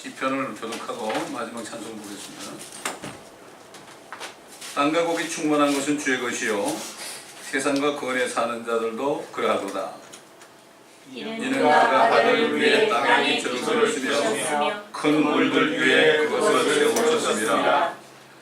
시편을 교독하고 마지막 찬송 보겠습니다. 땅과 곡이 충만한 것은 주의 것이요 세상과 그 안에 사는 자들도 그러하도다. 이는 그가 하늘 위에 땅에 기초를 세우시며 큰 물들 위에 그것을 세우셨습니다.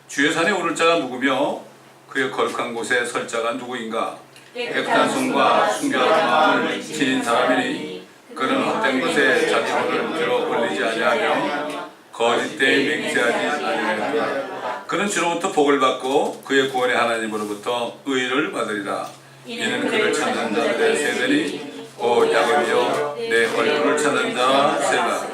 주의 산에 오를 자가 누구며 그의 거룩한 곳에 설 자가 누구인가? 깨끗한 손과 순결한 마음을 지닌 사람이니 그는 헛된 것에 자기 손을 들어 올리지 아니하며 거짓되이 맹세하지 아니하였다. 그는 주로부터 복을 받고 그의 구원의 하나님으로부터 의를 받으리라. 이는 그를 찾는 자들의 세대니 오 야곱이여 내 얼굴을 찾는 자와 셀라.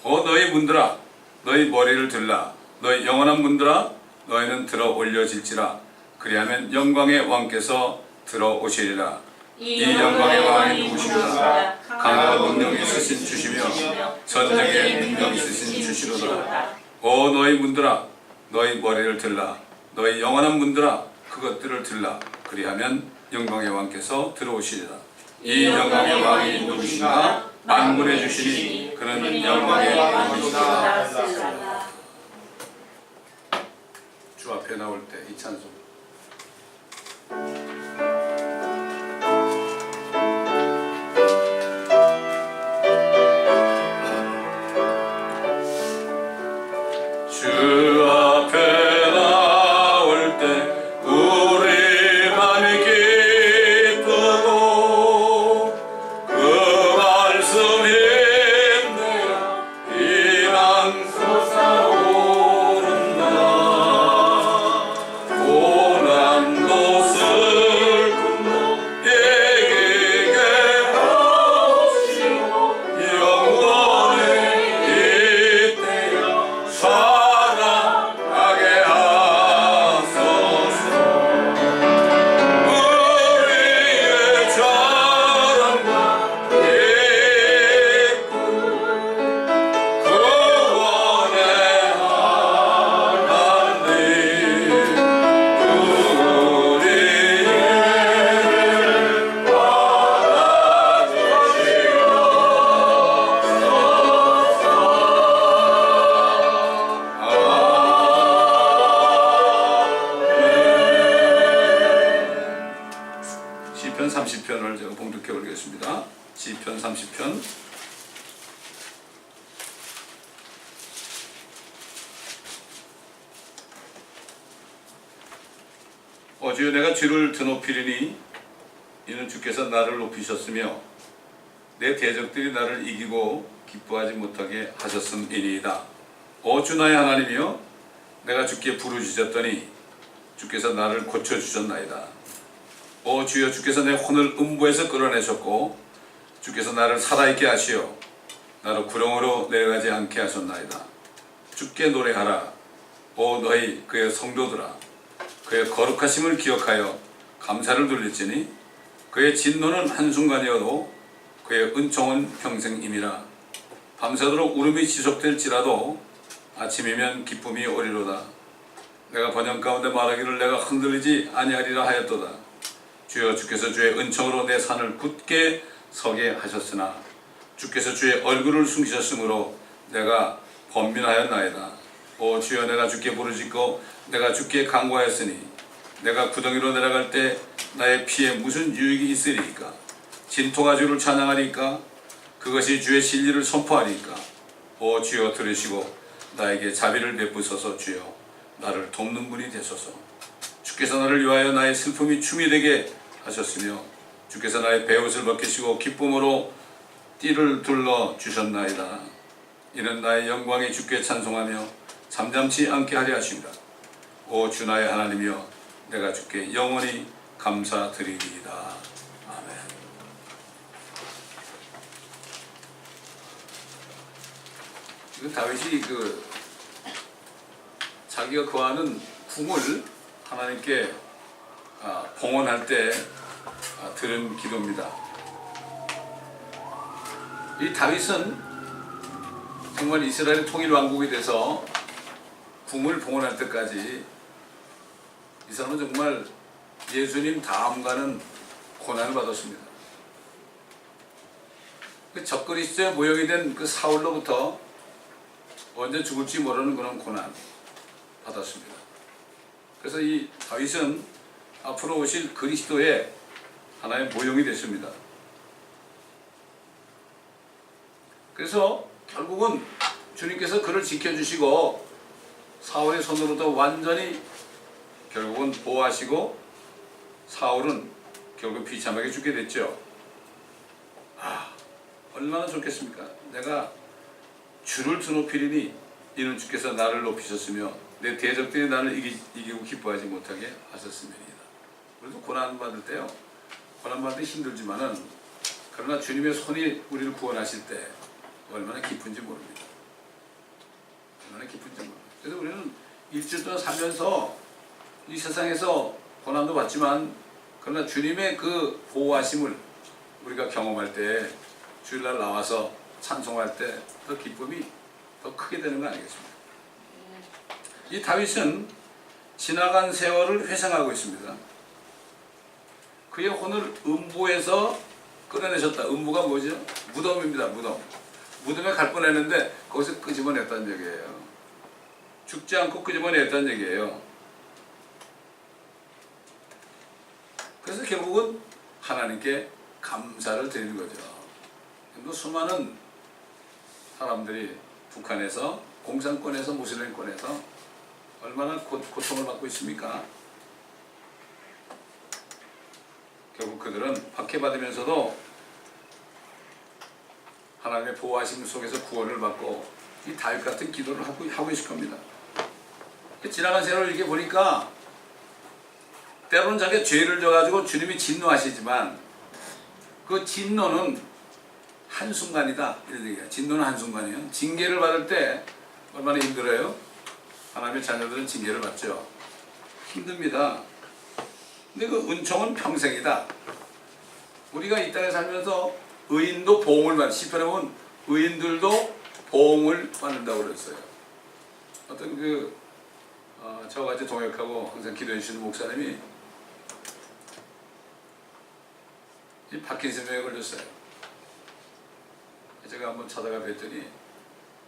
오 너희 문들아 너희 머리를 들라. 너희 영원한 문들아 너희는 들어 올려질지라. 그리하면 영광의 왕께서 들어오시리라. 이 영광의 왕이 누구시냐? 강하고 능력 있으신 주시며 전쟁에 능력 있으신 주시로다. 오 너희 문들아 너희 머리를 들라. 너희 영원한 문들아 그것들을 들라. 그리하면 영광의 왕께서 들어오시리라. 이 영광의 왕이 누구신가? 만군의 주시니 그는 영광의 왕이시다. 주 앞에 나올 때 이 찬송 주 앞에 나올 때 우리 맘이 기쁘고 그 말씀 힘내어 희망 솟아오른다. 고난도 슬픔도 이기게 하시고 영원히 이때여 살아가게 하소서. 우리의 자랑과 기쁨 구원의 하나님 우리를 시편 30편을 제가 봉독해 올리겠습니다. 시편 30편. 주여 내가 주를 드높이리니 이는 주께서 나를 높이셨으며 내 대적들이 나를 이기고 기뻐하지 못하게 하셨음이니이다. 주 나의 하나님이여 내가 주께 부르짖었더니 주께서 나를 고쳐주셨나이다. 주여 주께서 내 혼을 음부에서 끌어내셨고 주께서 나를 살아있게 하시어 나를 구렁으로 내려가지 않게 하셨나이다. 주께 노래하라. 너희 그의 성도들아 그의 거룩하심을 기억하여 감사를 돌릴지니 그의 진노는 한순간이어도 그의 은총은 평생임이라. 밤새도록 울음이 지속될지라도 아침이면 기쁨이 오리로다. 내가 번영 가운데 말하기를 내가 흔들리지 아니하리라 하였도다. 주여 주께서 주의 은총으로 내 산을 굳게 서게 하셨으나 주께서 주의 얼굴을 숨기셨으므로 내가 번민하였나이다. 주여 내가 주께 부르짖고 내가 주께 간구하였으니 내가 구덩이로 내려갈 때 나의 피에 무슨 유익이 있으리까? 진토가 주를 찬양하리까? 그것이 주의 진리를 선포하리까? 주여 들으시고 나에게 자비를 베푸소서. 주여 나를 돕는 분이 되소서. 주께서 나를 위하여 나의 슬픔이 춤이 되게 하셨으며 주께서 나의 베옷을 벗기시고 기쁨으로 띠를 둘러 주셨나이다. 이는 나의 영광이 주께 찬송하며 잠잠치 않게 하려 하십니다. 주 나의 하나님이여 내가 주께 영원히 감사드리리이다. 아멘. 이건 다윗이 자기가 거하는 궁을 하나님께 봉헌할 때 들은 기도입니다. 이 다윗은 정말 이스라엘 통일 왕국이 돼서 궁을 봉헌할 때까지 이 사람은 정말 예수님 다음가는 고난을 받았습니다. 그 적그리스도에 모형이 된 그 사울로부터 언제 죽을지 모르는 그런 고난 받았습니다. 그래서 이 다윗은 앞으로 오실 그리스도의 하나의 모형이 됐습니다. 그래서 결국은 주님께서 그를 지켜주시고 사울의 손으로도 완전히 결국은 보호하시고 사울은 결국 비참하게 죽게 됐죠. 얼마나 좋겠습니까? 내가 주를 드높이리니 이는 주께서 나를 높이셨으며 내 대적들이 나를 이기고 기뻐하지 못하게 하셨음이니이다. 우리도 고난받을 때요, 고난받을 때 힘들지만은 그러나 주님의 손이 우리를 구원하실 때 얼마나 기쁜지 모릅니다. 얼마나 기쁜지 모릅니다. 그래서 우리는 일주일 동안 살면서 이 세상에서 고난도 받지만 그러나 주님의 그 보호하심을 우리가 경험할 때 주일날 나와서 찬송할 때 더 기쁨이 더 크게 되는 거 아니겠습니까? 이 다윗은 지나간 세월을 회상하고 있습니다. 그의 혼을 음부에서 끌어내셨다. 음부가 뭐죠? 무덤입니다. 무덤. 무덤에 갈 뻔했는데 거기서 끄집어냈다는 얘기예요. 죽지 않고 끄집어냈다는 얘기예요. 그래서 결국은 하나님께 감사를 드리는 거죠. 수많은 사람들이 북한에서 공산권에서 무슬림권에서 얼마나 고통을 받고 있습니까? 결국 그들은 박해받으면서도 하나님의 보호하심 속에서 구원을 받고 이 다윗 같은 기도를 하고 있을 겁니다. 지나간 세월을 이렇게 보니까 때로는 자기가 죄를 져가지고 주님이 진노하시지만 그 진노는 한순간이다 이런 얘기야. 진노는 한순간이에요. 징계를 받을 때 얼마나 힘들어요? 하나님의 자녀들은 징계를 받죠. 힘듭니다. 근데 그 은총은 평생이다. 우리가 이 땅에 살면서 의인도 보응을 받는, 시편에 보면 의인들도 보응을 받는다고 그랬어요. 어떤 저같이 동역하고 항상 기도해 주시는 목사님이 이 파킨슨병에 걸렸어요. 제가 한번 찾아가 뵀더니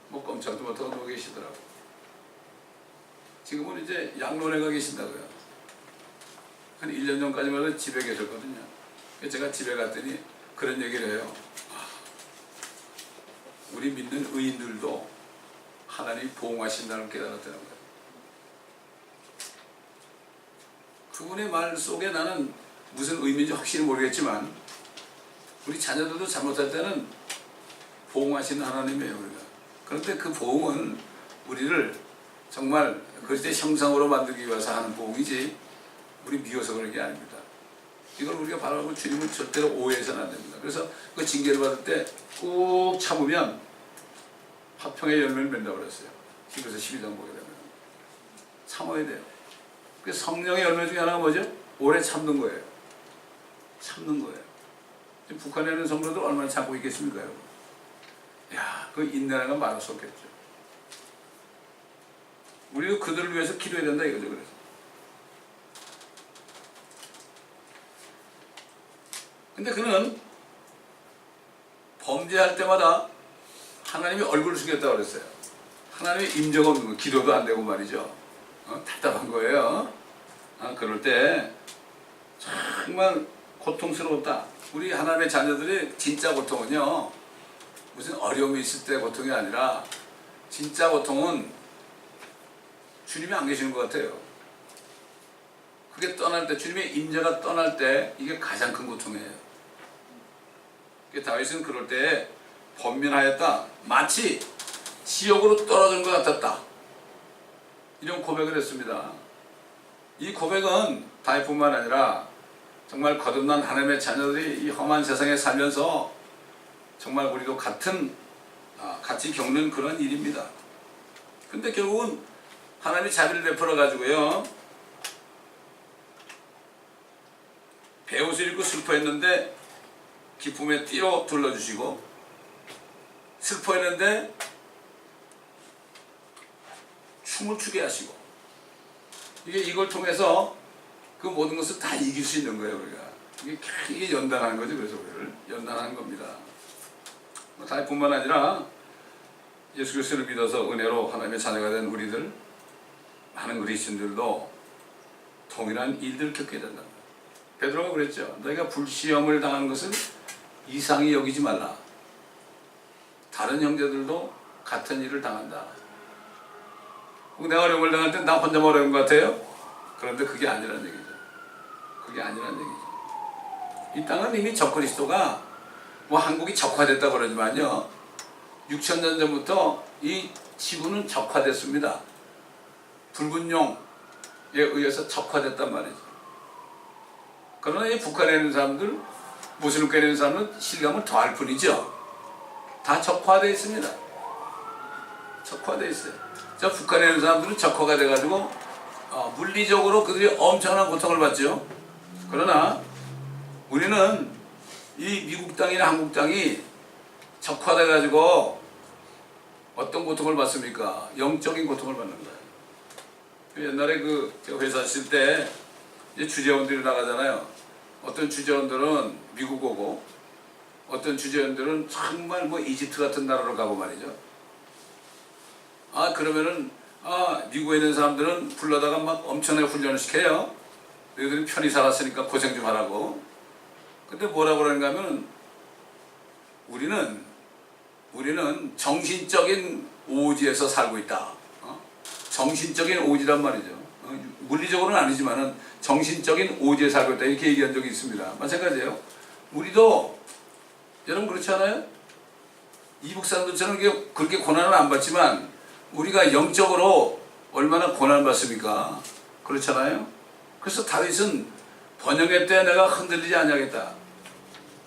뭐 꼼짝도 못하고 누워 계시더라고요. 지금은 이제 양론에 가 계신다고요. 한 1년 전까지만 해도 집에 계셨거든요. 제가 집에 갔더니 그런 얘기를 해요. 우리 믿는 의인들도 하나님이 보응하신다는 걸 깨달았다는 거예요. 그분의 말 속에 나는 무슨 의미인지 확실히 모르겠지만 우리 자녀들도 잘못할 때는 보응하시는 하나님이에요, 우리가. 그런데 그 보응은 우리를 정말 그리스도의 형상으로 만들기 위해서 하는 보응이지 우리 미워서 그런 게 아닙니다. 이걸 우리가 바라보고 주님은 절대로 오해해서는 안 됩니다. 그래서 그 징계를 받을 때 꾹 참으면 화평의 열매를 맺는다고 그랬어요. 히브리서 12장 보게 되면. 참아야 돼요. 그 성령의 열매 중에 하나가 뭐죠? 오래 참는 거예요. 참는 거예요. 지금 북한에 있는 성도들 얼마나 참고 있겠습니까, 여러분? 야, 그 인내라는 건 말할 수 없겠죠. 우리도 그들을 위해서 기도해야 된다 이거죠. 그래서 근데 그는 범죄할 때마다 하나님이 얼굴을 숙였다고 그랬어요. 하나님의 임재가 없는 거, 기도도 안 되고 말이죠. 답답한 거예요. 그럴 때 정말 고통스러웠다. 우리 하나님의 자녀들이 진짜 고통은요, 무슨 어려움이 있을 때 고통이 아니라 진짜 고통은 주님이 안 계시는 것 같아요. 그게 떠날 때, 주님의 임재가 떠날 때 이게 가장 큰 고통이에요. 다윗은 그럴 때 번민하였다. 마치 지옥으로 떨어진 것 같았다. 이런 고백을 했습니다. 이 고백은 다윗뿐만 아니라 정말 거듭난 하나님의 자녀들이 이 험한 세상에 살면서 정말 우리도 같이 겪는 그런 일입니다. 근데 결국은 하나님이 자비를 베풀어 가지고요, 베옷을 입고 슬퍼했는데 기쁨의 띠로 둘러주시고, 슬퍼했는데 춤을 추게 하시고, 이걸 통해서 그 모든 것을 다 이길 수 있는 거예요. 우리가 이게 연단하는 거죠. 그래서 우리를 연단하는 겁니다. 다윗뿐만 아니라 예수 그리스도를 믿어서 은혜로 하나님의 자녀가 된 우리들, 많은 그리스도인들도 동일한 일들을 겪게 된다. 베드로가 그랬죠. 너희가 불시험을 당하는 것을 이상히 여기지 말라. 다른 형제들도 같은 일을 당한다. 내가 어려움을 당할 때 나 혼자만 어려운 것 같아요? 그런데 그게 아니란 얘기죠. 그게 아니란 얘기죠. 이 땅은 이미 적그리스도가 뭐 한국이 적화됐다 그러지만요, 6,000년 전부터 이 지구는 적화됐습니다. 붉은 용에 의해서 적화됐단 말이죠. 그러나 이 북한에 있는 사람들, 무슬림교에 있는 사람은 실감을 더할 뿐이죠. 다 적화되어 있습니다. 적화되어 있어요. 저 북한에 있는 사람들은 적화가 돼가지고 물리적으로 그들이 엄청난 고통을 받죠. 그러나 우리는 이 미국 땅이나 한국 땅이 적화돼가지고 어떤 고통을 받습니까? 영적인 고통을 받는 거예요. 옛날에 제가 회사 있을 때 이제 주재원들이 나가잖아요. 어떤 주재원들은 미국 오고, 어떤 주재원들은 정말 뭐 이집트 같은 나라로 가고 말이죠. 그러면은 미국에 있는 사람들은 불러다가 막 엄청나게 훈련을 시켜요. 너희들이 편히 살았으니까 고생 좀 하라고. 근데 뭐라고 그러는가 하면 우리는 정신적인 오지에서 살고 있다. 정신적인 오지란 말이죠. 물리적으로는 아니지만은 정신적인 오지에 살고 있다. 이렇게 얘기한 적이 있습니다. 마찬가지예요. 우리도 여러분 그렇지 않아요? 이북 사람들처럼 그렇게 고난을 안 받지만 우리가 영적으로 얼마나 고난을 받습니까? 그렇잖아요? 그래서 다윗은 번영의 때 내가 흔들리지 아니하겠다.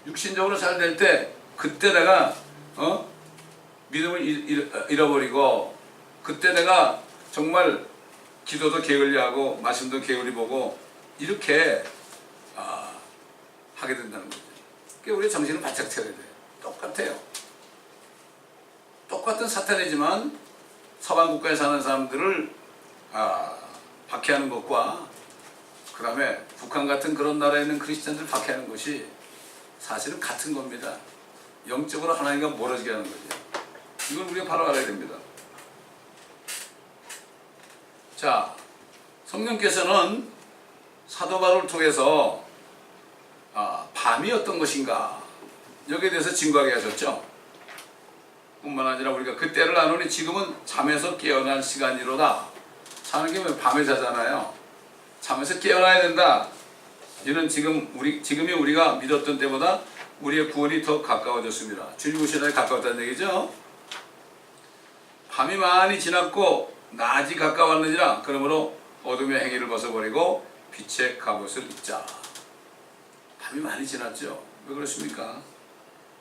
육신적으로 잘 될 때 그때 내가 믿음을 잃어버리고, 그때 내가 정말 기도도 게을리하고 말씀도 게을리 보고 이렇게 하게 된다는 거죠. 그러니까 우리 정신을 바짝 차려야 돼요. 똑같아요. 똑같은 사탄이지만 서방 국가에 사는 사람들을 박해하는 것과 그 다음에 북한 같은 그런 나라에 있는 크리스찬들을 박해하는 것이 사실은 같은 겁니다. 영적으로 하나님과 멀어지게 하는 거죠. 이걸 우리가 바로 알아야 됩니다. 자, 성령께서는 사도 바울을 통해서 밤이 어떤 것인가 여기에 대해서 증거하게 하셨죠. 뿐만 아니라 우리가 그때를 아노니 지금은 잠에서 깨어난 시간이로다. 자는 게 밤에 자잖아요. 잠에서 깨어나야 된다. 이는 지금이 우리가 믿었던 때보다 우리의 구원이 더 가까워졌습니다. 주님 오시는 날이 가까웠다는 얘기죠. 밤이 많이 지났고 낮이 가까웠느니라. 그러므로 어둠의 행위를 벗어버리고 빛의 갑옷을 입자. 밤이 많이 지났죠. 왜 그렇습니까?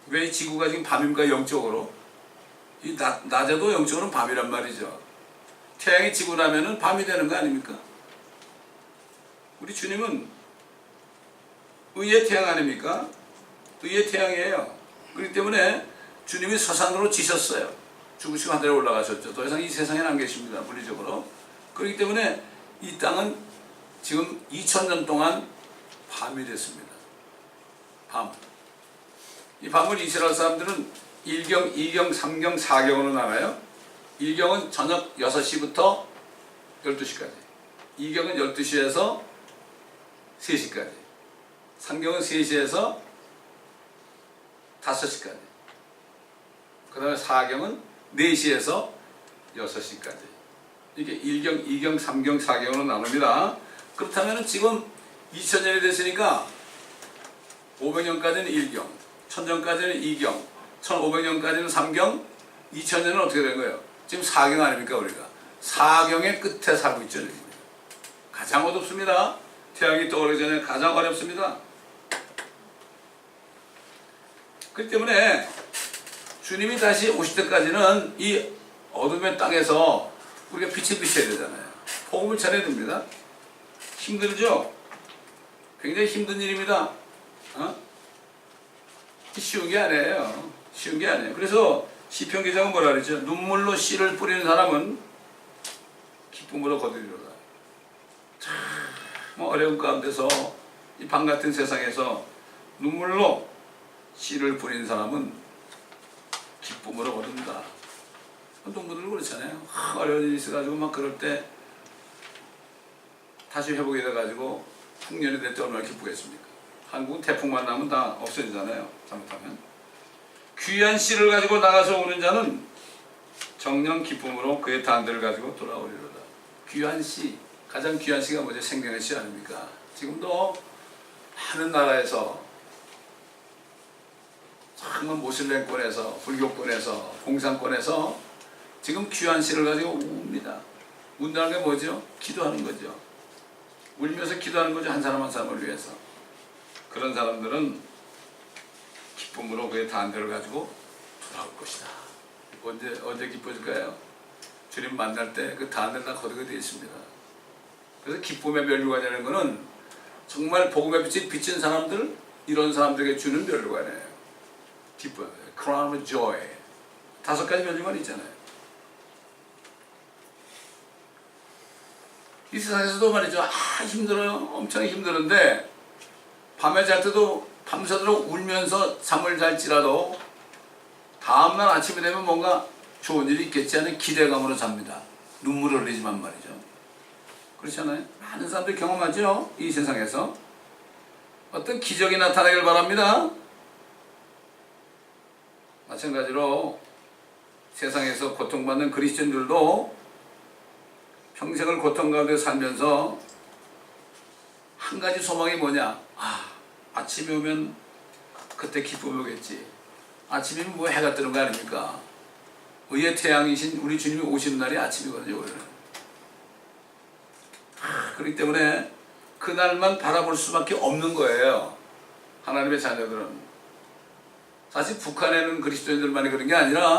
왜 이 지구가 지금 밤입니까? 영적으로. 이 낮에도 영적으로는 밤이란 말이죠. 태양이 지고 나면은 밤이 되는 거 아닙니까? 우리 주님은 의의 태양 아닙니까? 의의 태양이에요. 그렇기 때문에 주님이 서산으로 지셨어요. 죽으시고 하늘에 올라가셨죠. 더 이상 이 세상에는 안 계십니다. 물리적으로. 그렇기 때문에 이 땅은 지금 2000년 동안 밤이 됐습니다. 밤. 이 밤을 이스라엘 사람들은 1경, 2경, 3경, 4경으로 나눠요. 1경은 저녁 6시부터 12시까지. 2경은 12시에서 3시까지. 3경은 3시에서 5시까지. 그 다음에 4경은 4시에서 6시까지. 이게 1경, 2경, 3경, 4경으로 나눕니다. 그렇다면 지금 2000년이 됐으니까 500년까지는 1경, 1000년까지는 2경, 1500년까지는 3경, 2000년은 어떻게 된 거예요? 지금 4경 아닙니까 우리가? 4경의 끝에 살고 있죠. 가장 어둡습니다. 태양이 떠오르기 전에 가장 어렵습니다. 그렇기 때문에 주님이 다시 오실 때까지는 이 어둠의 땅에서 우리가 빛을 비춰야 되잖아요. 복음을 전해야 됩니다. 힘들죠? 굉장히 힘든 일입니다. 쉬운 게 아니에요. 쉬운 게 아니에요. 그래서 시편 기자가 뭐라 그랬죠? 눈물로 씨를 뿌리는 사람은 기쁨으로 거두리로다. 참 어려운 가운데서 이 밤 같은 세상에서 눈물로 씨를 뿌리는 사람은 기쁨으로 거둔다. 동무들 그렇잖아요. 어려운 일이 있어가지고 막 그럴 때 다시 회복이 돼가지고 풍년이 될 때 얼마나 기쁘겠습니까? 한국은 태풍만 나면 다 없어지잖아요. 잘못하면. 귀한 씨를 가지고 나가서 오는 자는 정령 기쁨으로 그의 단들을 가지고 돌아오리로다. 귀한 씨, 가장 귀한 씨가 뭐죠? 생명의 씨 아닙니까? 지금도 많은 나라에서 정말 모슬렘권에서, 불교권에서, 공산권에서 지금 귀한 씨를 가지고 웁니다. 운다는 게 뭐죠? 기도하는 거죠. 울면서 기도하는 거죠. 한 사람 한 사람을 위해서. 그런 사람들은 기쁨으로 그의 단들을 가지고 돌아올 것이다. 언제 기뻐질까요? 주님 만날 때 그 단들 다 거두게 되어 있습니다. 그래서 기쁨의 면류관이라는 것은 정말 복음의 빛이 비친 사람들, 이런 사람들에게 주는 면류관이에요. 기쁨, crown of joy. 5가지 면류관이 있잖아요. 이 세상에서도 말이죠. 힘들어요. 엄청 힘드는데 밤에 잘 때도 밤새도록 울면서 잠을 잘지라도 다음날 아침이 되면 뭔가 좋은 일이 있겠지 하는 기대감으로 잡니다. 눈물을 흘리지만 말이죠. 그렇지 않아요? 많은 사람들이 경험하죠. 이 세상에서 어떤 기적이 나타나길 바랍니다. 마찬가지로 세상에서 고통받는 그리스도인들도 평생을 고통 가운데 살면서 한 가지 소망이 뭐냐? 아침이 오면 그때 기쁨이 오겠지. 아침이면 뭐 해가 뜨는 거 아닙니까? 의의 태양이신 우리 주님이 오시는 날이 아침이거든요. 오늘은. 그렇기 때문에 그날만 바라볼 수밖에 없는 거예요. 하나님의 자녀들은. 사실 북한에는 그리스도인들만이 그런 게 아니라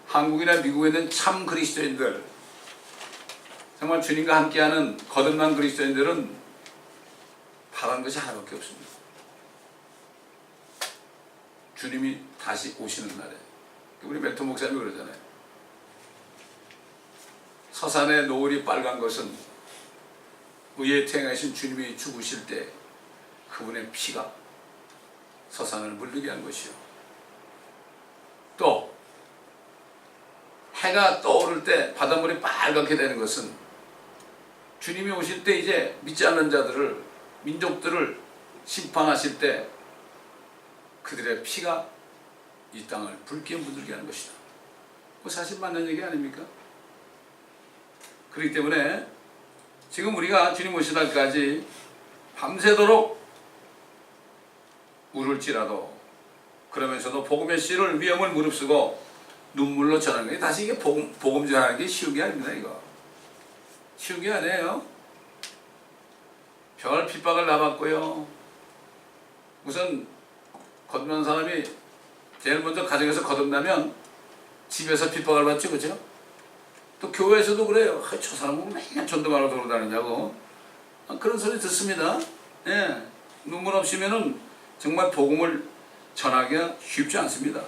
한국이나 미국에 있는 참 그리스도인들, 정말 주님과 함께하는 거듭난 그리스도인들은 바라는 것이 하나밖에 없습니다. 주님이 다시 오시는 날에. 우리 멘토 목사님이 그러잖아요. 서산의 노을이 빨간 것은 의의 태양이신 주님이 죽으실 때 그분의 피가 서산을 물들게 한 것이요. 또 해가 떠오를 때 바닷물이 빨갛게 되는 것은 주님이 오실 때 이제 믿지 않는 자들을, 민족들을 심판하실 때 그들의 피가 이 땅을 붉게 물들게 하는 것이다. 그 사실 맞는 얘기 아닙니까? 그렇기 때문에 지금 우리가 주님 오실 날까지 밤새도록 울을지라도 그러면서도 복음의 씨를 위험을 무릅쓰고 눈물로 전하는 게, 다시 이게 복음 전하는 게 쉬운 게 아닙니다. 이거 쉬운 게 아니에요. 별 핍박을 나봤고요. 우선 거듭난 사람이 제일 먼저 가정에서 거듭나면 집에서 핍박을 받죠. 그죠? 또 교회에서도 그래요. 저 사람은 맨날 전도하러 돌아다니냐고. 그런 소리 듣습니다. 예. 눈물 없이면은 정말 복음을 전하기가 쉽지 않습니다.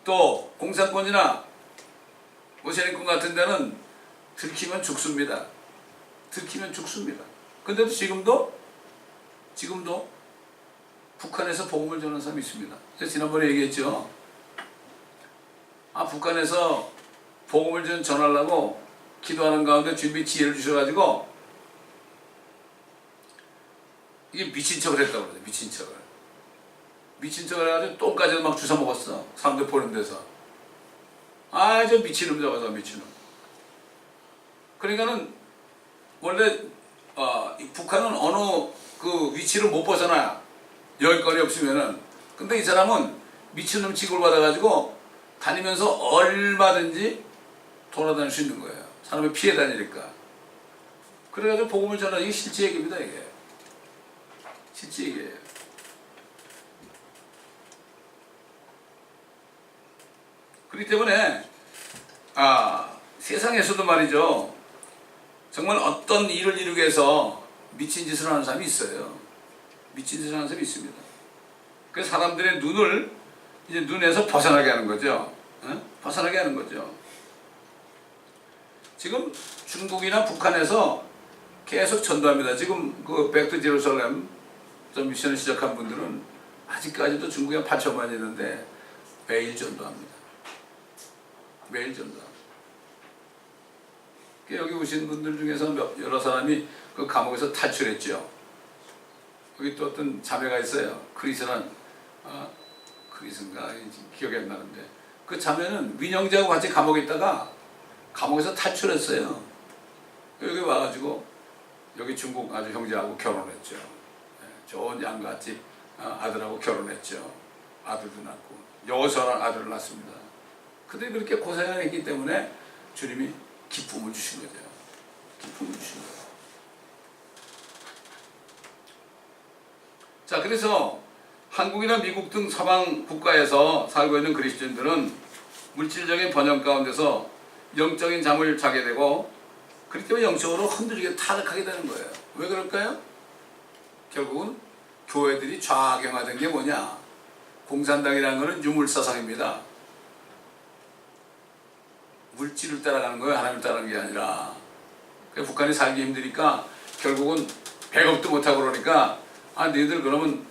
또 공산권이나 모세린권 같은 데는 들키면 죽습니다. 들키면 죽습니다. 근데도 지금도 북한에서 복음을 전하는 사람이 있습니다. 제가 지난번에 얘기했죠. 북한에서 복음을 좀 전하려고 기도하는 가운데 주님이 지혜를 주셔가지고 이게 미친 척을 했다고 그러죠. 미친 척을 해가지고 똥까지 막 주워 먹었어. 사람들 보는 데서. 저 미친놈 잡아서 미친놈. 그러니까는 원래 북한은 어느 그 위치를 못 벗어나요. 여기거리 없으면은. 근데 이 사람은 미친놈 취급을 받아가지고 다니면서 얼마든지 돌아다닐 수 있는 거예요. 사람이 피해 다니니까. 그래가지고 복음을 전하는 이게 실제 얘기입니다. 이게 실제 얘기예요. 그렇기 때문에 세상에서도 말이죠. 정말 어떤 일을 이루기 위해서 미친 짓을 하는 사람이 있어요. 미친 짓을 하는 사람이 있습니다. 그래서 사람들의 눈을 이제 눈에서 벗어나게 하는 거죠. 벗어나게 하는 거죠. 지금 중국이나 북한에서 계속 전도합니다. 지금 그 백투 제루살렘 미션을 시작한 분들은 아직까지도 중국에 8천만 있는데 매일 전도합니다. 매일 전도합니다. 여기 오신 분들 중에서 여러 사람이 그 감옥에서 탈출했죠. 여기 또 어떤 자매가 있어요. 크리스란 크리스인가 기억이 안 나는데 그 자매는 민영재하고 같이 감옥에 있다가 감옥에서 탈출했어요. 여기 와가지고 여기 중국 아주 형제하고 결혼했죠. 좋은 양가집 아들하고 결혼했죠. 아들도 낳고 여호수아라는 아들을 낳습니다. 그들이 그렇게 고생을 했기 때문에 주님이 기쁨을 주신 거죠. 기쁨을 주신 거예요. 자, 그래서 한국이나 미국 등 서방 국가에서 살고 있는 그리스도인들은 물질적인 번영 가운데서 영적인 잠을 자게 되고 그렇기 때문에 영적으로 흔들리게 타락하게 되는 거예요. 왜 그럴까요? 결국은 교회들이 좌경화된 게 뭐냐? 공산당이라는 것은 유물사상입니다. 물질을 따라가는 거예요. 하나님을 따라가는 게 아니라. 북한이 살기 힘드니까 결국은 배급도 못하고 그러니까 너희들 그러면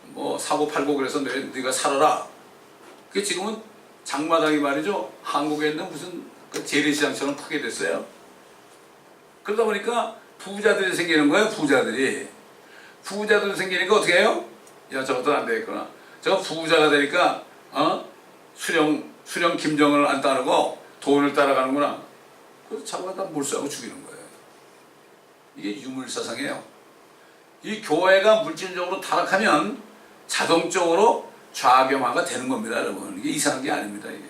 뭐 사고 팔고 그래서 너희가 살아라. 그게 지금은 장마당이 말이죠. 한국에 있는 무슨 그 재래시장처럼 크게 됐어요. 그러다 보니까 부자들이 생기는 거예요. 부자들이 생기니까 어떻게 해요? 야, 저것도 안 되겠구나. 저거 부자가 되니까 수령 김정은을 안 따르고 돈을 따라가는구나. 그래서 잡아다 몰수하고 죽이는 거예요. 이게 유물사상이에요. 이 교회가 물질적으로 타락하면 자동적으로 좌경화가 되는 겁니다, 여러분. 이게 이상한 게 아닙니다, 이게.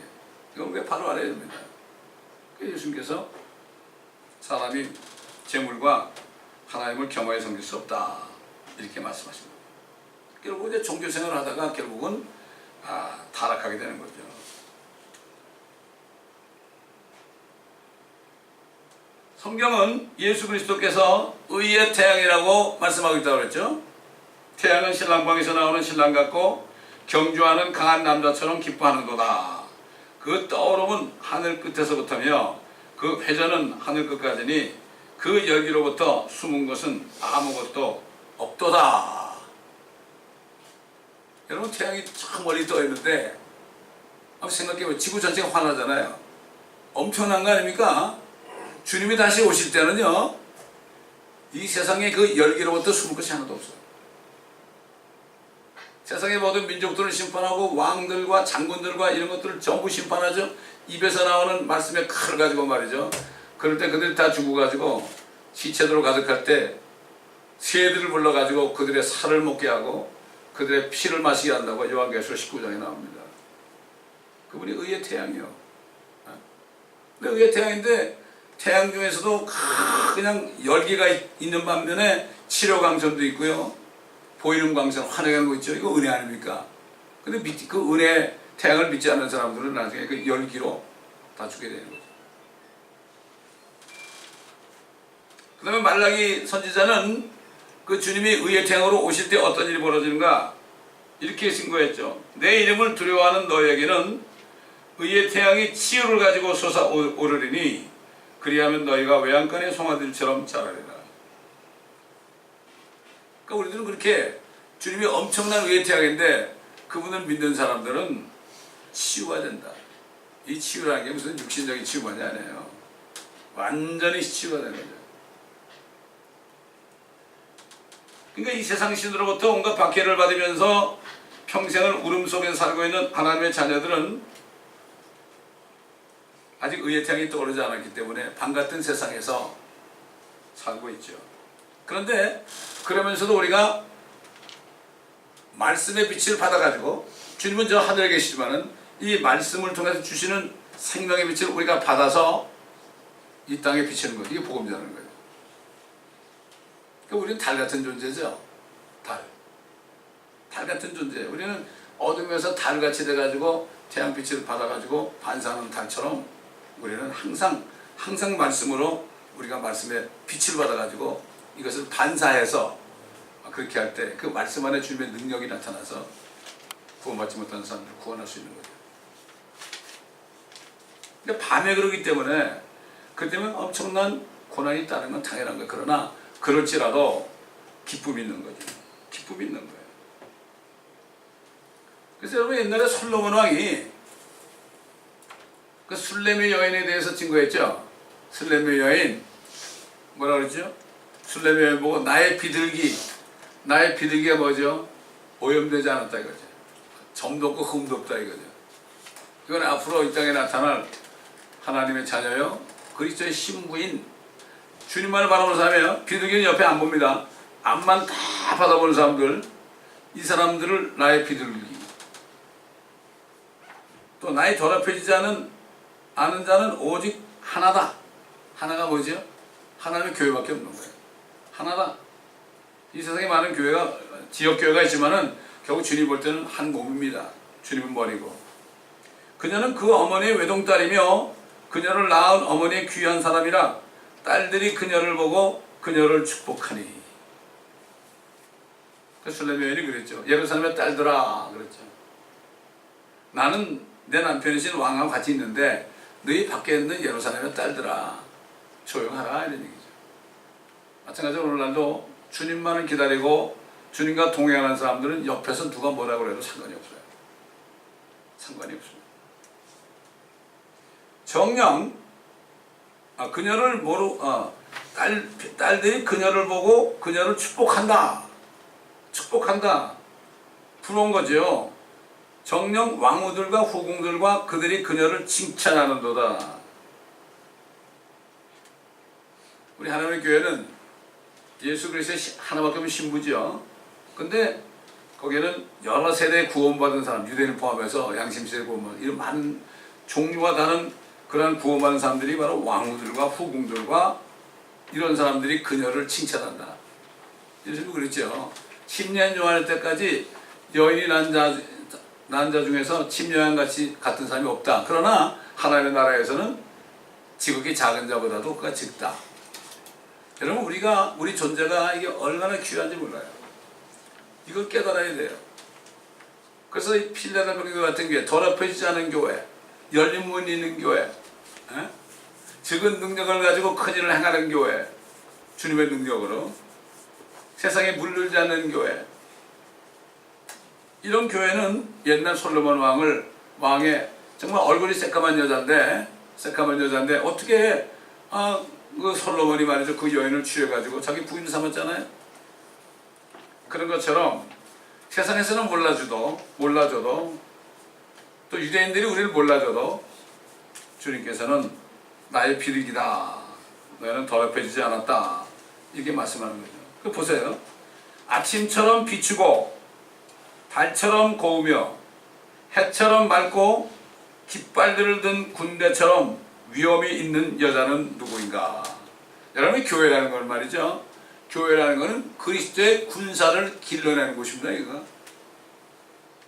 이걸 우리가 바로 알아야 됩니다. 그래서 예수님께서 사람이 재물과 하나님을 겸하여 섬길 수 없다. 이렇게 말씀하십니다. 결국 이제 종교생활을 하다가 결국은 타락하게 되는 거죠. 성경은 예수 그리스도께서 의의 태양이라고 말씀하고 있다고 그랬죠. 태양은 신랑방에서 나오는 신랑 같고 경주하는 강한 남자처럼 기뻐하는도다. 그 떠오름은 하늘 끝에서부터며 그 회전은 하늘 끝까지니 그 열기로부터 숨은 것은 아무것도 없도다. 여러분, 태양이 저 멀리 떠 있는데 한번 생각해보면 지구 전체가 환하잖아요. 엄청난 거 아닙니까? 주님이 다시 오실 때는요, 이 세상에 그 열기로부터 숨을 것이 하나도 없어요. 세상의 모든 민족들을 심판하고 왕들과 장군들과 이런 것들을 전부 심판하죠. 입에서 나오는 말씀의 칼을 가지고 말이죠. 그럴 때 그들이 다 죽어가지고 시체들로 가득할 때 새들을 불러가지고 그들의 살을 먹게 하고 그들의 피를 마시게 한다고 요한계시록 19장에 나옵니다. 그분이 의의 태양이요. 근데 의의 태양인데 태양 중에서도 그냥 열기가 있는 반면에 치료광선도 있고요. 보이는 광선, 환하게 거 있죠. 이거 은혜 아닙니까? 근데 그 은혜, 태양을 믿지 않는 사람들은 나중에 그 열기로 다 죽게 되는 거죠. 그 다음에 말라기 선지자는 그 주님이 의의 태양으로 오실 때 어떤 일이 벌어지는가? 이렇게 신고했죠. 내 이름을 두려워하는 너희에게는 의의 태양이 치유를 가지고 솟아오르리니 그리하면 너희가 외양간의 송아들처럼 자라리라. 그러니까 우리들은 그렇게 주님이 엄청난 의의 태양인데 그분을 믿는 사람들은 치유가 된다. 이 치유라는 게 무슨 육신적인 치유만이 아니에요. 완전히 치유가 되는 거죠. 그러니까 이 세상 신으로부터 온갖 박해를 받으면서 평생을 울음 속에 살고 있는 하나님의 자녀들은 아직 의의 태양이 떠오르지 않았기 때문에 밤같은 세상에서 살고 있죠. 그런데 그러면서도 우리가 말씀의 빛을 받아가지고 주님은 저 하늘에 계시지만은 이 말씀을 통해서 주시는 생명의 빛을 우리가 받아서 이 땅에 비치는 거예요. 이게 복음이라는 거예요. 그러니까 우리는 달 같은 존재죠. 달 같은 존재. 우리는 어둠에서 달같이 돼가지고 태양빛을 받아가지고 반사하는 달처럼 우리는 항상 말씀으로 우리가 말씀의 빛을 받아가지고 이것을 반사해서 그렇게 할 때 그 말씀 안에 주님의 능력이 나타나서 구원받지 못하는 사람들을 구원할 수 있는 거죠. 근데 밤에 그러기 때문에 그 때문에 엄청난 고난이 있다는 건 당연한 거예요. 그러나 그럴지라도 기쁨이 있는 거죠. 기쁨이 있는 거예요. 그래서 여러분 옛날에 솔로몬 왕이 그 술래미 여인에 대해서 증거했죠. 술래미 여인 뭐라 그러죠? 술래미 여인 보고 나의 비둘기가 뭐죠? 오염되지 않았다 이거죠. 점도 없고 흠도 없다 이거죠. 이건 앞으로 이 땅에 나타날 하나님의 자녀요, 그리스도의 신부인 주님만을 바라보는 사람이에요. 비둘기는 옆에 안 봅니다. 앞만 다 받아보는 사람들, 이 사람들을 나의 비둘기. 또 나의 더럽혀지지 않은 자는 오직 하나다. 하나가 뭐죠? 하나님의 교회밖에 없는 거예요. 하나다. 이 세상에 많은 교회가, 지역교회가 있지만은 결국 주님 볼 때는 한 몸입니다. 주님은 머리고. 그녀는 그 어머니의 외동딸이며 그녀를 낳은 어머니의 귀한 사람이라 딸들이 그녀를 보고 그녀를 축복하니. 그 술래미 여인이 그랬죠. 예루살렘의 딸들아 그랬죠. 나는 내 남편이신 왕하고 같이 있는데 너희 밖에 있는 예루살렘의 딸들아 조용하라 이런 얘기죠. 마찬가지로 오늘날도 주님만을 기다리고 주님과 동행하는 사람들은 옆에서 누가 뭐라고 해도 상관이 없어요. 상관이 없습니다. 정녕 그녀를 딸들이 그녀를 보고 그녀를 축복한다. 부러운 거죠. 정녕 왕후들과 후궁들과 그들이 그녀를 칭찬하는도다. 우리 하나님의 교회는 예수 그리스도의 하나밖에 없는 신부죠. 근데 거기에는 여러 세대에 구원받은 사람, 유대인을 포함해서 양심세대 구원받은 이런 많은 종류가 다른 그런 구원받은 사람들이 바로 왕후들과 후궁들과 이런 사람들이 그녀를 칭찬한다. 예수님도 그랬죠. 침례한 요한일 때까지 여인이 난 자 중에서 침례한 같이 같은 사람이 없다. 그러나 하나님의 나라에서는 지극히 작은 자보다도 그가 적다. 여러분 우리 존재가 이게 얼마나 귀한지 몰라요. 이걸 깨달아야 돼요. 그래서 이 필라델피아 교회 같은 교회, 더럽혀지지 않은 교회, 열린 문이 있는 교회, 적은 능력을 가지고 큰 일을 행하는 교회, 주님의 능력으로 세상에 물들지 않는 교회. 이런 교회는 옛날 솔로몬 왕의 정말 얼굴이 새까만 여자인데 어떻게 그 솔로몬이 말이죠, 그 여인을 취해가지고 자기 부인 삼았잖아요. 그런 것처럼 세상에서는 몰라줘도 또 유대인들이 우리를 몰라줘도 주님께서는 나의 비둘기다. 너희는 더럽혀지지 않았다. 이렇게 말씀하는 거죠. 그 보세요. 아침처럼 비추고 달처럼 고우며 해처럼 맑고 깃발들을 든 군대처럼 위엄이 있는 여자는 누구인가? 여러분이 교회라는 건 말이죠. 교회라는 것은 그리스도의 군사를 길러내는 곳입니다. 이거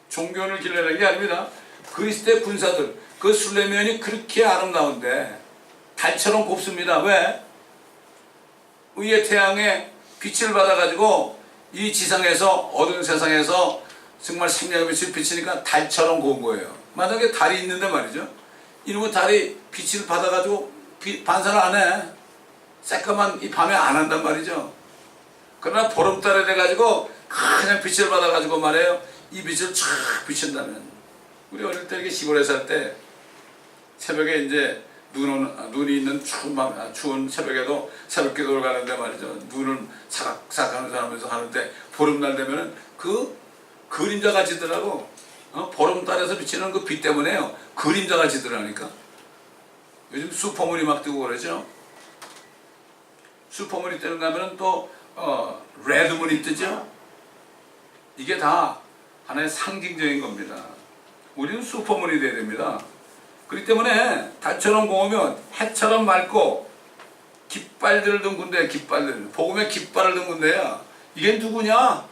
종교를 길러내는 게 아닙니다. 그리스도의 군사들, 그 술래미 여인이 그렇게 아름다운데 달처럼 곱습니다. 왜? 의의 태양에 빛을 받아가지고 이 지상에서 어두운 세상에서 정말 생명의 빛을 비치니까 달처럼 고운 거예요. 만약에 달이 있는데 말이죠. 이놈의 달이 빛을 받아가지고 반사를 안 해. 새까만 이 밤에 안 한단 말이죠. 그러나 보름달에 돼가지고 그냥 빛을 받아가지고 말이에요. 이 빛을 쫙 비춘다면. 우리 어릴 때 이렇게 시골에 살 때 새벽에 이제 눈이 있는 추운 새벽에도 새벽기도를 가는데 말이죠. 눈을 사각사각 하면서 하는데 보름날 되면은 그 그림자가 지더라고. 보름달에서 비치는 그 빛 때문에요. 그림자가 지더라니까. 요즘 슈퍼문이 막 뜨고 그러죠. 슈퍼문이 뜨는가 하면 또 레드문이 뜨죠. 이게 다 하나의 상징적인 겁니다. 우리는 슈퍼문이 돼야 됩니다. 그렇기 때문에 달처럼 고우면 해처럼 맑고 깃발들을 든 군대, 복음의 깃발을 든 군대야. 이게 누구냐?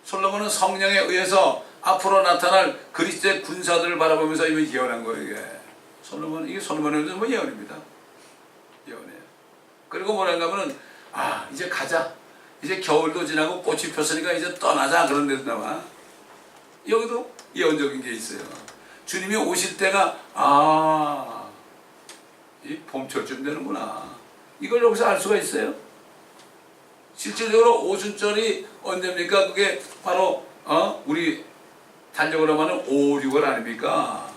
솔로몬은 성령에 의해서 앞으로 나타날 그리스도의 군사들을 바라보면서 이미 예언한 거예요. 이게 솔로몬의 뭐 예언입니다. 예언이에요. 그리고 뭐라는가 하면은 이제 가자. 이제 겨울도 지나고 꽃이 폈으니까 이제 떠나자. 그런 데서 나와. 여기도 예언적인 게 있어요. 주님이 오실 때가 이 봄철쯤 되는구나. 이걸 여기서 알 수가 있어요. 실질적으로 오순절이 언제입니까? 그게 바로 우리 달력으로 하면 5, 6월 아닙니까?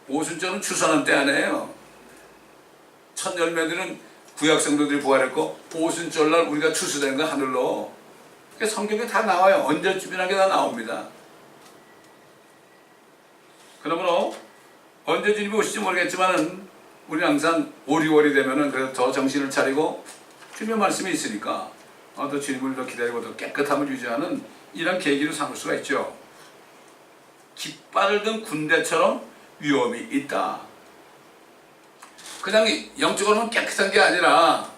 오순절은 추수하는 때 아니에요. 첫 열매들은 구약 성도들이 부활했고 오순절날 우리가 추수된 거 하늘로. 그러니까 성경에 다 나와요. 언제쯤이라는 게 다 나옵니다. 그러므로 언제 주님이 오실지 모르겠지만은 우리는 항상 5, 6월이 되면은 그래도 더 정신을 차리고 주님의 말씀이 있으니까 더 주님을 더 기다리고 더 깨끗함을 유지하는 이런 계기로 삼을 수가 있죠. 깃발을 든 군대처럼 위험이 있다. 그냥 영적으로는 깨끗한 게 아니라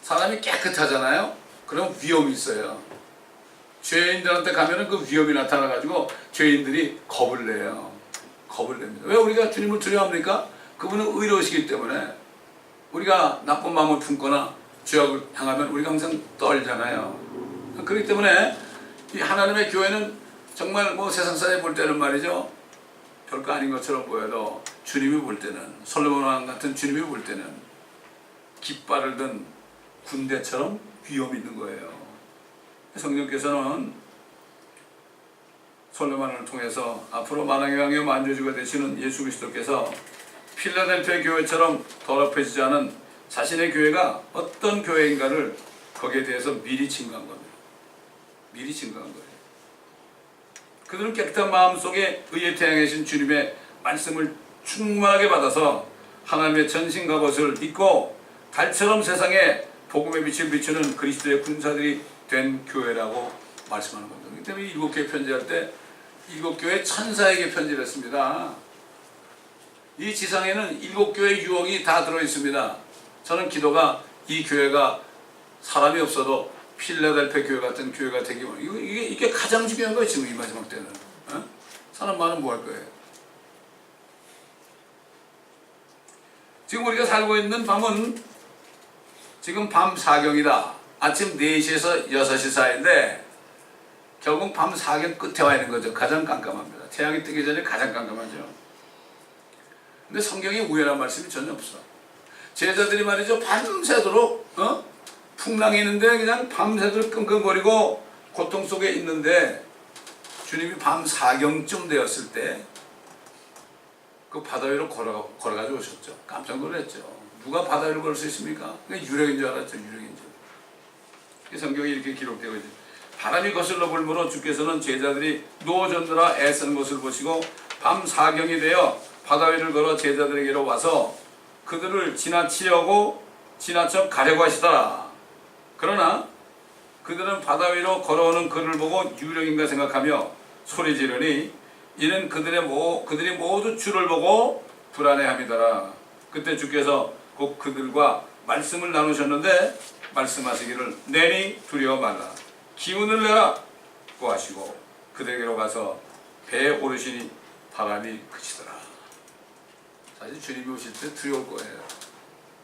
사람이 깨끗하잖아요. 그럼 위험이 있어요. 죄인들한테 가면은 그 위험이 나타나가지고 죄인들이 겁을 내요. 겁을 냅니다. 왜 우리가 주님을 두려워합니까? 그분은 의로우시기 때문에. 우리가 나쁜 마음을 품거나 죄악을 향하면 우리가 항상 떨잖아요. 그렇기 때문에 이 하나님의 교회는 정말 뭐 세상 사람이 볼 때는 말이죠, 별거 아닌 것처럼 보여도 주님이 볼 때는, 솔로몬 왕 같은 주님이 볼 때는 깃발을 든 군대처럼 위험이 있는 거예요. 성령께서는 솔로몬을 통해서 앞으로 만왕의 왕이요 만주주가 되시는 예수 그리스도께서 필라델피아 교회처럼 더럽혀지지 않은 자신의 교회가 어떤 교회인가를 거기에 대해서 미리 증거한 겁니다. 미리 증거한 거예요. 그들은 깨끗한 마음속에 의에 태양하신 주님의 말씀을 충만하게 받아서 하나님의 전신갑옷을 입고 달처럼 세상에 복음의 빛을 비추는 그리스도의 군사들이 된 교회라고 말씀하는 겁니다. 그렇기 때문에 7교회 편지할 때 7교회 천사에게 편지를 했습니다. 이 지상에는 7교회 유혹이 다 들어있습니다. 저는 기도가 이 교회가 사람이 없어도 필라델피아 교회 같은 교회가 되기만, 이게 가장 중요한 거예요. 지금 이 마지막 때는. 어? 사람 많으면 뭐 할 거예요? 지금 우리가 살고 있는 밤은 지금 밤 4경이다. 아침 4시에서 6시 사이인데 결국 밤 4경 끝에 와 있는 거죠. 가장 깜깜합니다. 태양이 뜨기 전에 가장 깜깜하죠. 근데 성경에 우연한 말씀이 전혀 없어. 제자들이 말이죠, 밤새도록 풍랑이 있는데 그냥 밤새도록 끙끙거리고 고통 속에 있는데 주님이 밤 4경쯤 되었을 때 그 바다 위로 걸어가지고 오셨죠. 깜짝 놀랐죠. 누가 바다 위로 걸을 수 있습니까? 그냥 유령인 줄 알았죠. 유령인 줄. 성경에 이렇게 기록되고 있죠. 바람이 거슬러 불므로 주께서는 제자들이 누워졌느라 애쓰는 것을 보시고 밤 4경이 되어 바다 위를 걸어 제자들에게로 와서 그들을 지나치려고 지나쳐 가려고 하시더라. 그러나 그들은 바다 위로 걸어오는 그를 보고 유령인가 생각하며 소리 지르니 이는 그들이 모두 주를 보고 불안해함이더라. 그때 주께서 곧 그들과 말씀을 나누셨는데 말씀하시기를 내니 두려워 말라. 기운을 내라 고 하시고 그들에게로 가서 배에 오르시니 바람이 그치더라. 사실 주님이 오실 때 두려울 거예요.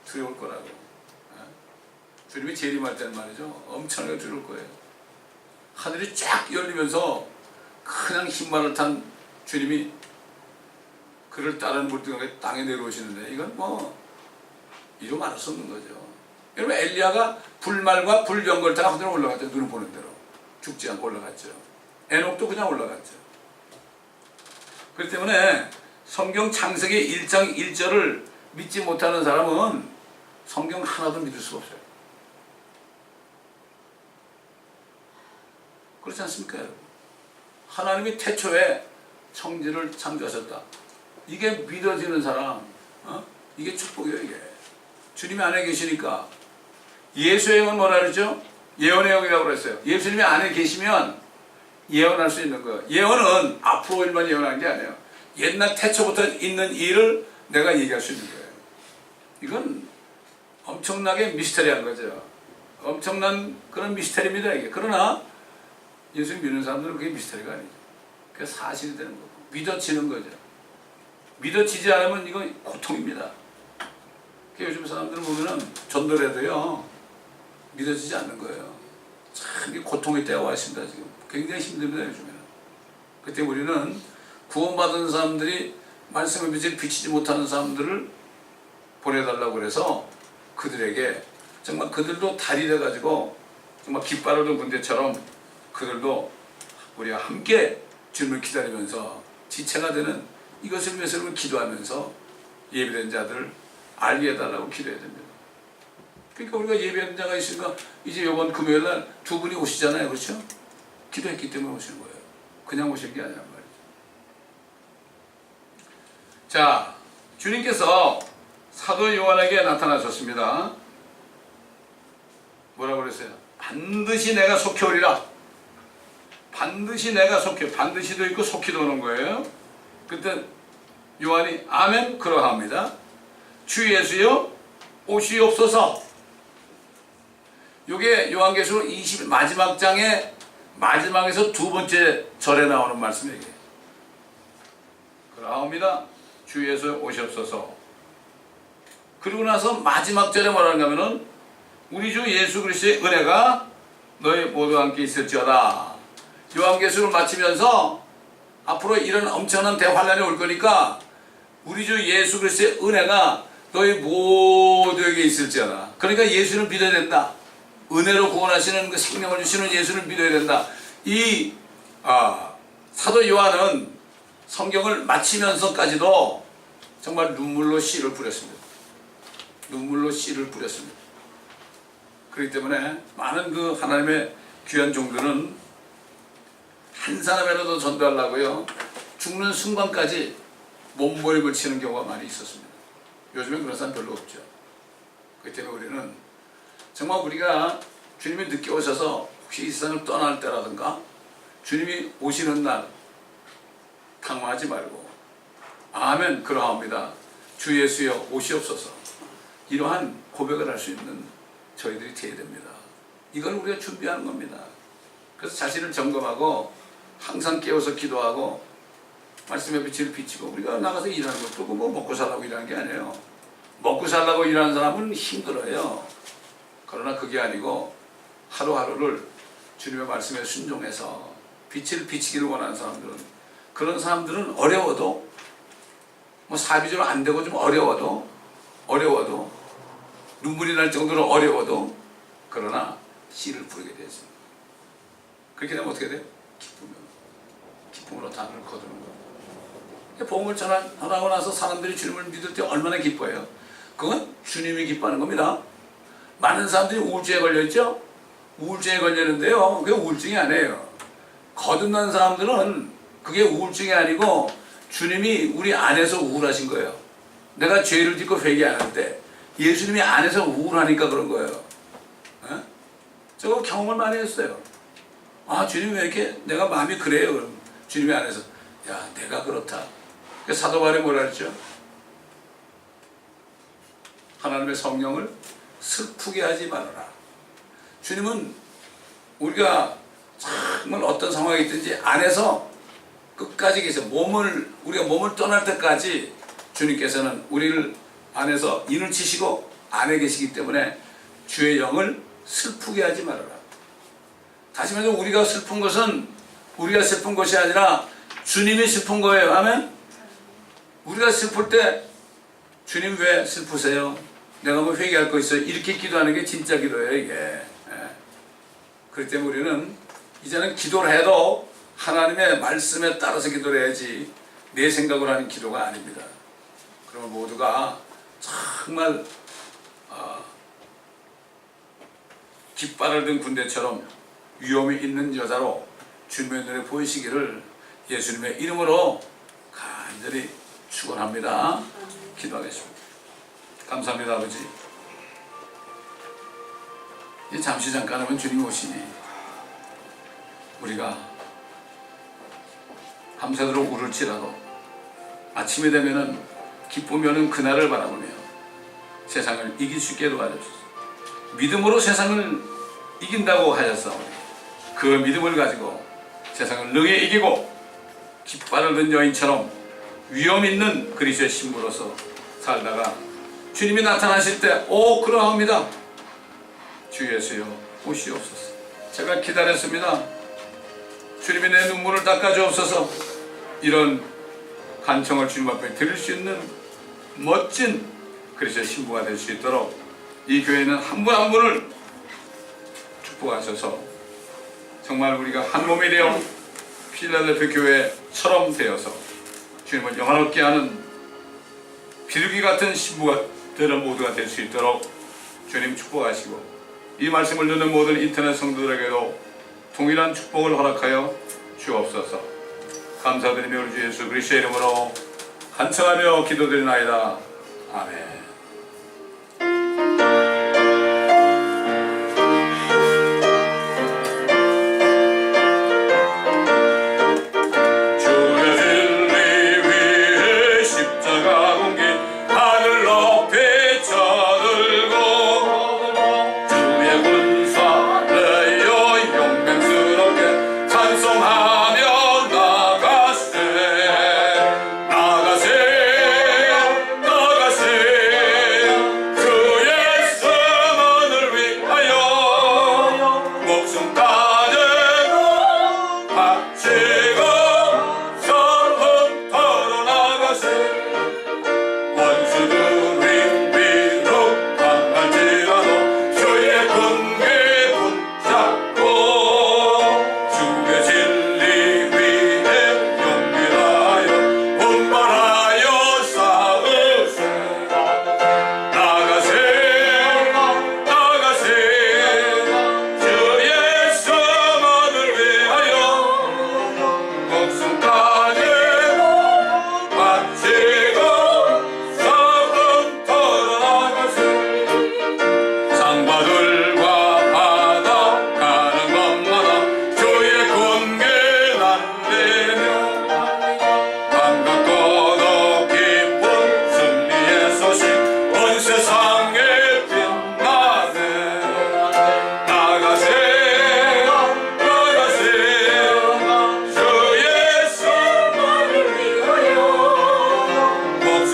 두려울 거라고. 주님이 재림할 때는 말이죠, 엄청나게 두려울 거예요. 하늘이 쫙 열리면서 그냥 흰말을 탄 주님이 그를 따르는 물등하게 땅에 내려오시는데 이건 뭐 이루 말할 수 없는 거죠. 여러분, 엘리야가 불말과 불병거를 타고 하늘에 올라갔죠. 눈을 보는 대로 죽지 않고 올라갔죠. 에녹도 그냥 올라갔죠. 그렇기 때문에 성경 창세기 1장 1절을 믿지 못하는 사람은 성경 하나도 믿을 수가 없어요. 그렇지 않습니까, 여러분? 하나님이 태초에 청지를 창조하셨다. 이게 믿어지는 사람, 이게 축복이에요. 이게 주님이 안에 계시니까. 예수의 영은 뭐라 그러죠? 예언의 영이라고 그랬어요. 예수님이 안에 계시면 예언할 수 있는 거예요. 예언은 앞으로 일만 예언하는 게 아니에요. 옛날 태초부터 있는 일을 내가 얘기할 수 있는 거예요. 이건 엄청나게 미스터리한 거죠. 엄청난 그런 미스터리입니다, 이게. 그러나 예수 믿는 사람들은 그게 미스터리가 아니죠. 그게 사실이 되는 거고 믿어지는 거죠. 믿어지지 않으면 이건 고통입니다. 요즘 사람들은 보면은 전도를 해도요 믿어지지 않는 거예요. 참 고통의 때가 와 있습니다. 지금 굉장히 힘듭니다, 요즘에는. 그때 우리는 구원받은 사람들이 말씀의 빛을 비치지 못하는 사람들을 보내달라고 그래서 그들에게 정말 그들도 달이 돼가지고 정말 깃발을 든 군대처럼 그들도 우리와 함께 주님을 기다리면서 지체가 되는 이것을 위해서 여러분 기도하면서 예비된 자들을 알게 해달라고 기도해야 됩니다. 그러니까 우리가 예비된 자가 있으니까 이제 이번 금요일 날 두 분이 오시잖아요. 그렇죠? 기도했기 때문에 오시는 거예요. 그냥 오신 게 아니란 말이죠. 자, 주님께서 사도 요한에게 나타나셨습니다. 뭐라고 그랬어요? 반드시 내가 속히 오리라. 반드시 내가 속히, 반드시도 있고 속히도 오는 거예요. 그때 요한이 아멘 그러합니다. 주 예수여 오시옵소서. 이게 요한계시록 20 마지막 장의 마지막에서 두 번째 절에 나오는 말씀이에요. 그러합니다. 주 예수 오시옵소서. 그리고 나서 마지막 절에 뭐라는가 하면은 우리 주 예수 그리스도의 은혜가 너희 모두와 함께 있을지어다. 요한계시록을 마치면서 앞으로 이런 엄청난 대환란이 올 거니까 우리 주 예수 그리스도의 은혜가 너희 모두에게 있을지어다. 그러니까 예수를 믿어야 된다. 은혜로 구원하시는 그 생명을 주시는 예수를 믿어야 된다. 이 사도 요한은 성경을 마치면서까지도 정말 눈물로 씨를 뿌렸습니다. 눈물로 씨를 뿌렸습니다. 그렇기 때문에 많은 그 하나님의 귀한 종들은 한 사람이라도 전도하려고요 죽는 순간까지 몸부림을 치는 경우가 많이 있었습니다. 요즘엔 그런 사람 별로 없죠. 그렇기 때문에 우리는 정말 우리가 주님이 늦게 오셔서 혹시 이 세상을 떠날 때라든가 주님이 오시는 날 당황하지 말고 아멘 그러합니다. 주 예수여 오시옵소서. 이러한 고백을 할 수 있는 저희들이 되어야 됩니다. 이건 우리가 준비하는 겁니다. 그래서 자신을 점검하고 항상 깨워서 기도하고 말씀의 빛을 비치고 우리가 나가서 일하는 것도 뭐 먹고 살라고 일하는 게 아니에요. 먹고 살라고 일하는 사람은 힘들어요. 그러나 그게 아니고 하루하루를 주님의 말씀에 순종해서 빛을 비치기를 원하는 사람들은 그런 사람들은 어려워도 뭐 사비적으로 안 되고 좀 어려워도 눈물이 날 정도로 어려워도 그러나 씨를 부르게 되었습니다. 그렇게 되면 어떻게 돼요? 기쁨으로 단을 거두는 거예요. 복음을 전하고 나서 사람들이 주님을 믿을 때 얼마나 기뻐해요. 그건 주님이 기뻐하는 겁니다. 많은 사람들이 우울증에 걸려있죠? 우울증에 걸리는데요 그게 우울증이 아니에요. 거듭난 사람들은 그게 우울증이 아니고 주님이 우리 안에서 우울하신 거예요. 내가 죄를 짓고 회개 안 할 때 예수님이 안에서 우울하니까 그런 거예요. 에? 저거 경험을 많이 했어요. 아 주님이 왜 이렇게 내가 마음이 그래요. 그럼 주님이 안에서 야 내가 그렇다. 사도 바울이 뭐라 했죠? 하나님의 성령을 슬프게 하지 말아라. 주님은 우리가 정말 어떤 상황이 있든지 안에서 끝까지 계세요. 우리가 몸을 떠날 때까지 주님께서는 우리를 안에서 인을 치시고 안에 계시기 때문에 주의 영을 슬프게 하지 말아라. 다시 말해서 우리가 슬픈 것이 아니라 주님이 슬픈 거예요. 아멘? 우리가 슬플 때 주님 왜 슬프세요? 내가 뭐 회개할 거 있어요? 이렇게 기도하는 게 진짜 기도예요 이게. 그렇기 때문에 우리는 이제는 기도를 해도 하나님의 말씀에 따라서 기도를 해야지 내 생각으로 하는 기도가 아닙니다. 그러면 모두가 정말 깃발을 든 군대처럼 위험이 있는 여자로 주님의 눈에 보이시기를 예수님의 이름으로 간절히 축원합니다. 기도하겠습니다. 감사합니다 아버지. 이제 잠시 잠깐 하면 주님 오시니 우리가 밤새도록 울을지라도 아침이 되면은 기쁘면은 그날을 바라보며 세상을 이길 수 있게 도와주소서. 믿음으로 세상을 이긴다고 하셨사오니 그 믿음을 가지고 세상을 능히 이기고 깃발을 든 여인처럼 위험 있는 그리스도의 신부로서 살다가 주님이 나타나실 때 오 그러합니다. 주 예수여 오시옵소서. 제가 기다렸습니다. 주님이 내 눈물을 닦아주옵소서. 이런 간청을 주님 앞에 드릴 수 있는 멋진 그리스도의 신부가 될 수 있도록 이 교회는 한 분 한 분을 축복하셔서 정말 우리가 한 몸이 되어 필라델피아 교회처럼 되어서 주님을 영화롭게 하는 비둘기 같은 신부가 되는 모두가 될 수 있도록 주님 축복하시고, 이 말씀을 듣는 모든 인터넷 성도들에게도 동일한 축복을 허락하여 주옵소서. 감사드리며 우리 주 예수 그리스도의 이름으로 간청하며 기도드리나이다. 아멘.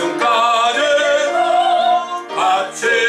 목숨까지 바치